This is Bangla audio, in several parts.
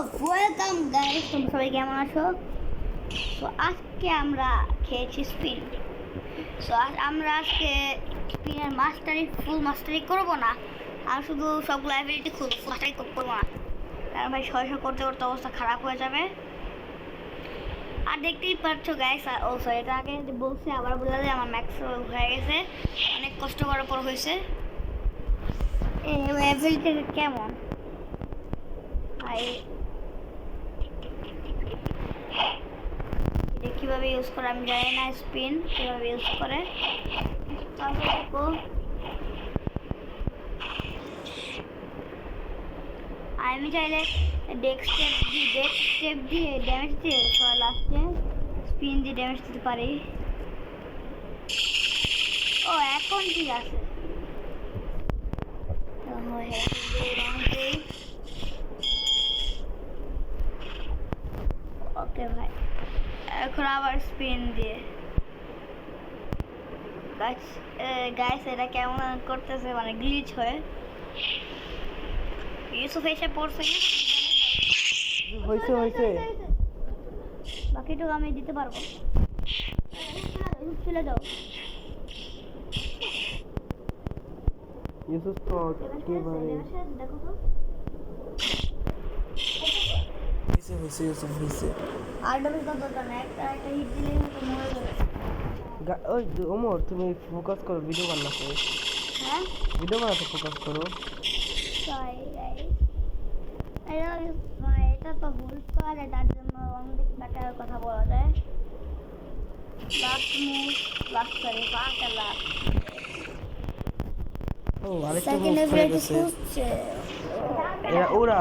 ওয়েলকাম গাইস, তোমরা সবাই কেমন আছো? তো আজকে আমরা খেয়েছি স্পিন। সো আমরা আজকে স্পিনের ফুল মাস্টারি করবো না, আর শুধু সবগুলো অ্যাবিলিটি খুব মাস্টারি করবো না, কারণ ভাই শয় করতে করতে অবস্থা খারাপ হয়ে যাবে। আর দেখতেই পাচ্ছ গাইস, এটা আগে বলছে আবার বলে যে আমার ম্যাক্স হয়ে গেছে, অনেক কষ্ট করার পর হয়েছে। এই অ্যাবিলিটি কেমন ভাই, কিভাবে ইউজ করে আমি জানি না। স্পিন কিভাবে ইউজ করে আমি চাইলে ডেক স্টেপ দিয়ে ড্যামেজ দিয়ে লাস্টে স্পিন দিয়ে ড্যামেজ দিতে পারি। ও এখন ঠিক আছে, ওকে ভাই, এখন আবার স্পিন দিয়ে গাইস এটা কেমন করতেছে, মানে গ্লিচ হয়ে। ইউসুফ এসে পড়ছে, হয়েছে বাকিটুকু আমি দিতে পারবো। চলে যাও ইউসুফ তো কি ভাই দেখো তো, হয়েছে আর ডবল কত দরকার না, একটা হিট দিলেই মরে যাবে। ওই ওমর, তুমি ফোকাস করো, ভিডিও বানাতে। হ্যাঁ, ভিডিও বানাতে ফোকাস করো। এটা তো ভুল করা যায়, তার জন্য অনেক কাটার কথা বলা যায়। ও আরেকটা মুভ করে গেছে ওরা।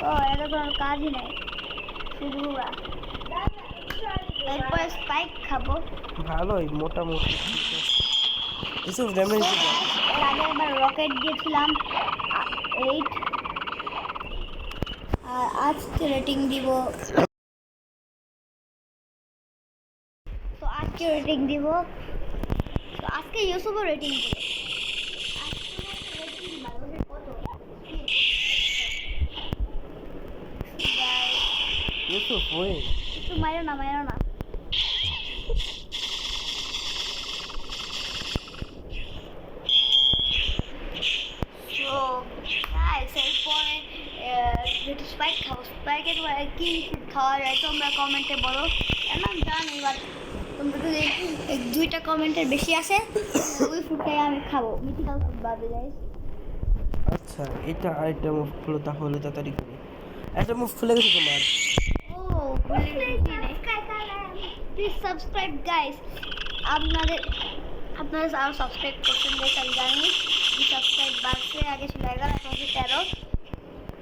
ও এটা তো আর কাজই নেই, শুধু ওরা। এরপর স্পাইক খাবো, ভালোই মোটামুটি। ইউসুফ ড্যামেজ দিবে। এর আগে একবার রকেট দিয়েছিলাম 8, আর আজকে রেটিং দিব। তো আজকে রেটিং দিব, তো আজকে ইউসুফও রেটিং দিব। ইউসুফ ওই একটু মারো না তো গাইস, এরপরে যেটা স্পাইক খাবো, স্পাইকের কি খাওয়া যায় তোমরা কমেন্টে বলো। এখন জানি, এবার তোমরা যদি 2টা কমেন্টের বেশি আসে ওই ফুডটাই আমি খাবো, মিথিক্যাল ফুড বাদে গাইস। আচ্ছা, এটা আরেকটা মুভ খুলো, তাহলে তাড়াতাড়ি করে। একটা মুভ খুলে গেছে তোমার। প্লিজ সাবস্ক্রাইব গাইস, আপনারা আরো সাবস্ক্রাইব করছেন দেখে আমি জানি। সাবস্ক্রাইব বাড়ছে, আগে ছিল 11, এখন হচ্ছে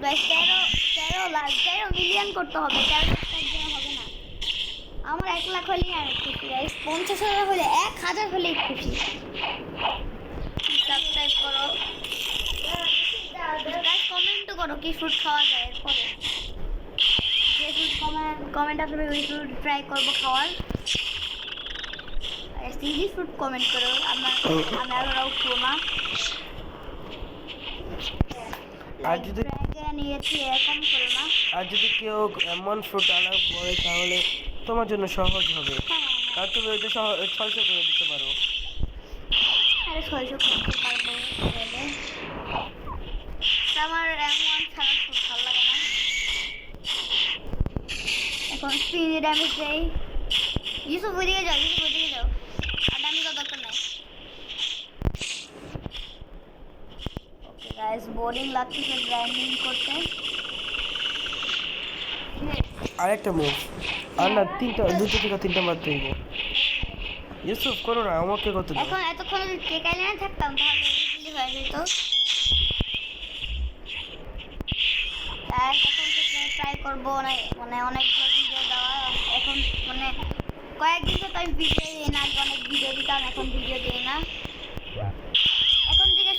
13 মিলিয়ন করতে হবে, 13 সাবস্ক্রাইব হবে না। আমার 1 লাখ হলেই আমি খুশি গাইস, 50,000 হলে 1000 হলেই খুশি। সাবস্ক্রাইব করো গাইস, কমেন্ট করো কি ফুড খাওয়া যায়, এরপরে যে ফুড কমেন্ট আসবে ওই ফুড ট্রাই করবো খাওয়ার। সিজি ফুড কমেন্ট করো, আমরা উঠবো না। আর যদি নিয়েছি এরকম করো না। আর যদি কেউ এমন ফ্রুট আলাদা বলে, তাহলে তোমার জন্য সহজ হবে, আর তুমি ওইটা 600 করে দিতে পারো। আরে 600 করতে পারবো, আমার এমন ছাড়া খুব ভালো লাগে না। এখন স্পিনে ড্যামেজ দেই। ইউসুফ ওইদিকে যাও, আর ড্যামেজ দরকার নাই। ওকে গাইস, বোরিং লাগছে গ্রাইন্ডিং করতে। আরেকটা মুভ, আর না 2 থেকে 3টা মারতে হইব। ইউসুফ করো না, আমাকে কত দাও। এখন এতক্ষণ যদি টেকাইলে না থাকতাম তাহলে ইজিলি হয়ে যেত। এখন থেকে ট্রাই করবো, মানে অনেকগুলো ভিডিও দেওয়া। এখন মানে কয়েকদিন তো আমি ভিডিও দিই না, অনেক ভিডিও দিতাম, এখন ভিডিও দিই না। এখন থেকে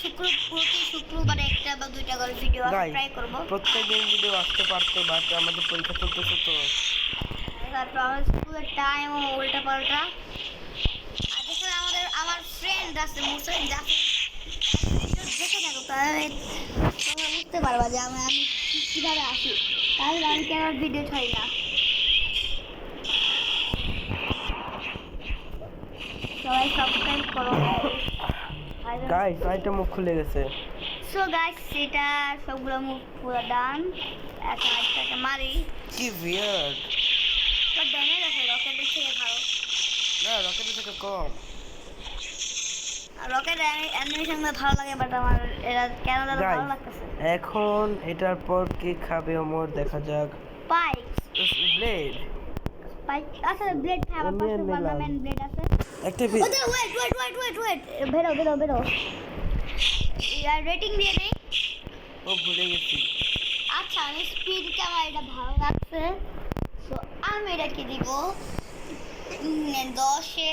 প্রতি শুক্রবারে 1টা বা 2টা করে ভিডিও ট্রাই করবো। প্রত্যেকদিন ভিডিও আসতে পারতো, বাট আমাদের পরীক্ষা চলতেছে তো। তারপর আমার স্কুলের টাইম ও উল্টা পাল্টা। আর দেখুন আমার ফ্রেন্ড আছে মুসলিম, যাকে দেখে থাকো তাহলে তোমরা বুঝতে পারবা যে আমি কীভাবে আসি। তাহলে আমি কেন ভিডিও ছাড়ি না? সবাই সাবস্ক্রাইব করো গাইস আইটা মুখ খুলে গেছে। সো গাইস সেটা সবগুলো মুখ পুরো ডান। এখন একটা মারি কি উইয়ার্ড। তো ড্যামেজ আছে রকেটের থেকে ভালো। না রকেটের থেকে কম। রকেট অ্যানিমেশন ভালো লাগে বাট আমার এরা কেন ভালো গাইস লাগতেছে। এখন এটার পর কি খাবে ওমর দেখা যাক। স্পাইকস ব্লেড স্পাইক আচ্ছা ব্লেড খাই আমার পাশে নিলাম। পার্লামেন্ট ব্লেড আছে। একটা ওদের ওয়েট বেরো ইয়ার রেটিং দিয়ে দেই। ও ভুলে গেছি। আচ্ছা আমি স্পিডকে আমার এটা ভালো লাগছে, তো আমি এটাকে দিব 10-এ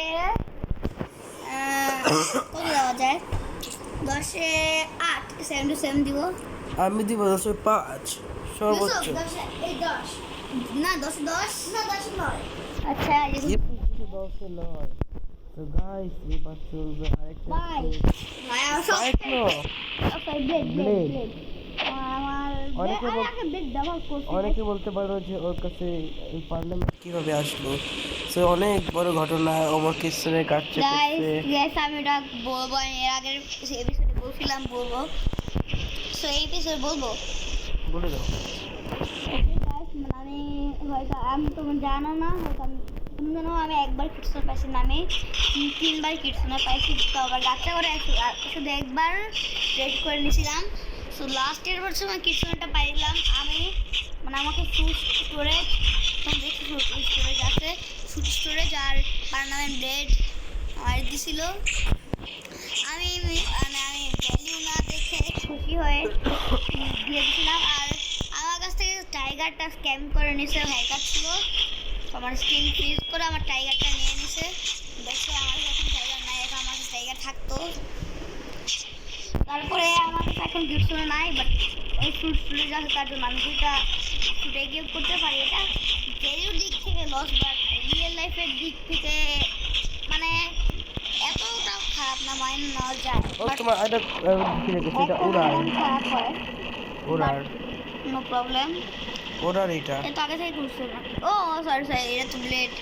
কত দেওয়া যায়, 10-এ 8, 7 to 7 দিব। আমি দিব 10/5 সর্বোচ্চ। না 10 না 10 নয়। আচ্ছা ये 10 নয়। তো গাইস এবার চলবে আরেকটা বাই সাইক্লো। ব্লেড অনেকে আমার আগে ব্লেড ব্যবহার করছি। অনেকে বলতে পারো যে ওর কাছে এই পার্লামেন্ট কিভাবে আসলো। সো অনেক বড় ঘটনা ওমর কিসনে কাটছে করছে। গাইস আমি এটা বলবো, আমি এর আগের এপিসোডে বলছিলাম বলবো, সো এই এপিসোডে বলবো। বলে দাও। গাইস মানে আমি তুমি জানো না, তুমি জানো আমি একবার কিটসন পাইছি না, আমি 3বার কিটসনে পাইছি। তো আবার গাছটা করে শুধু একবার রেড করে নিয়েছিলাম। সো লাস্টের বছর আমি কিটসনটা পাইলাম আমি, মানে আমাকে ফুড স্টোরেজ, তুমি দেখি ফুড স্টোরেজ আছে, ফুড স্টোরেজ আর পার্মানেন্ট ব্লেড আমার দিছিল। আমি ভ্যালিউ না দেখে খুশি হয়ে দিয়ে দিয়েছিলাম। আর আমার কাছ থেকে টাইগারটা স্ক্যাম করে নিছে, হ্যাকার ছিল। তো আমার স্ক্রিন ফ্রিজ করে আমার টাইগারটা নিয়ে নিছে। দেখে আমার এখন টাইগার নাই, এখন আমার টাইগার থাকতো। তারপরে আমার কাছে এখন গিফটসনে নাই, বাট ওই ফ্রুট ফুলে যাচ্ছে তার জন্য আমি দুইটা রেগিউ করতে পারি। এটা ভ্যালিউর দিক থেকে লস, বাট রিয়েল লাইফের দিক থেকে মানে এতটাও খারাপ না, মাইন নেওয়া যায়। ও তোমার এটা ফিরে গেছে। এটা ওরার খারাপ হয়, ওরার নো প্রবলেম। ওরার এটা এটা আগে থেকে করছে না। ও সরি এটা তো ব্লেড।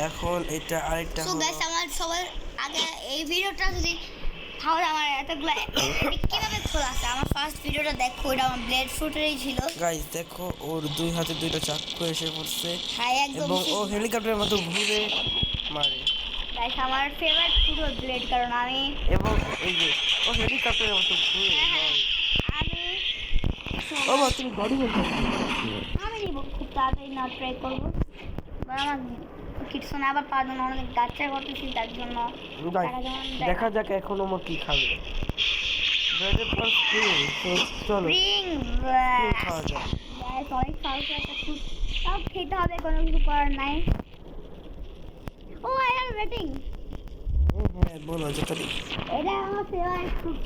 এখন এটা আরেকটা সো গাইস আমার সবার আগে এই ভিডিওটা যদি তাহলে আমার এতগুলো কিভাবে খোলা আছে, আমার ফার্স্ট ভিডিওটা দেখো, এটা আমার ব্লেড ফ্রুটেরই ছিল। গাইস দেখো ওর দুই হাতে দুইটা চাকু এসে পড়ছে হ্যাঁ একদম এবং ও হেলিকপ্টারের মতো ঘুরে মারে। গাইস আমার ফেভারিট ফুড ব্লেড, কারণ আমি এবং এই যে ও হেলিকপ্টারের মতো ঘুরে হ্যাঁ, আমি ও মা তুমি গাড়ি বলছো। আমি নিব খুব তাড়াতাড়ি না ট্রাই করবো, আমার কিটসনে আবার পাওয়ার জন্য অনেক গাছের করতেছি, তার জন্য গাইস দেখা যাক এখন ও কি খাবে। ব্রেডের পর স্প্রিং। তো চলো স্প্রিং খাওয়া যাক। গাইস অনেক ফালতু একটা ফুড, তাও খেতে হবে, কোনো কিছু করার নাই। ও আই হ্যাভ রেটিং। হ্যাঁ বলো যেটাই। এটা আমার ফেভারিট ফুড,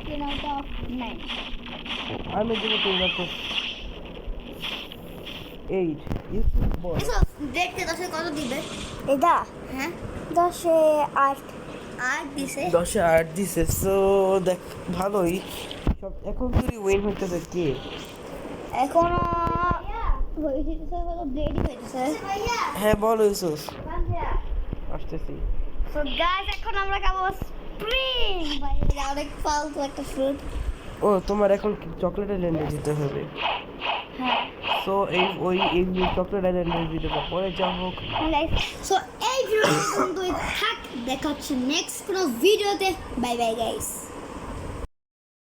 10 out of 9। আমি দিব তোমার তো 8 ইউটিউব বল। দেখতে 10-এ কত দিবে? এটা হ্যাঁ 10-এ 8 8 দিছে। 10-এ 8 দিছে। সো দেখ ভালোই সব। এখন তুই উইন হইতেছে কে? এখনো হইতেছে হলো ব্লেডই হইতেছে। হ্যাঁ বলো ইউসুফ। আসতেছি। সো গাইস এখন আমরা খাবো স্প্রিং। ভাই এটা অনেক ফালতু একটা ফ্রুট। ও তোমার এখন চকলেট আইল্যান্ডে যেতে হবে। হ্যাঁ সো এই চকলেট আইল্যান্ডের ভিডিওটা পরে যা হোক। গাইস সো এই ভিডিওটা পর্যন্তই থাক, দেখা হচ্ছে নেক্সট কোনো ভিডিওতে। Bye bye guys.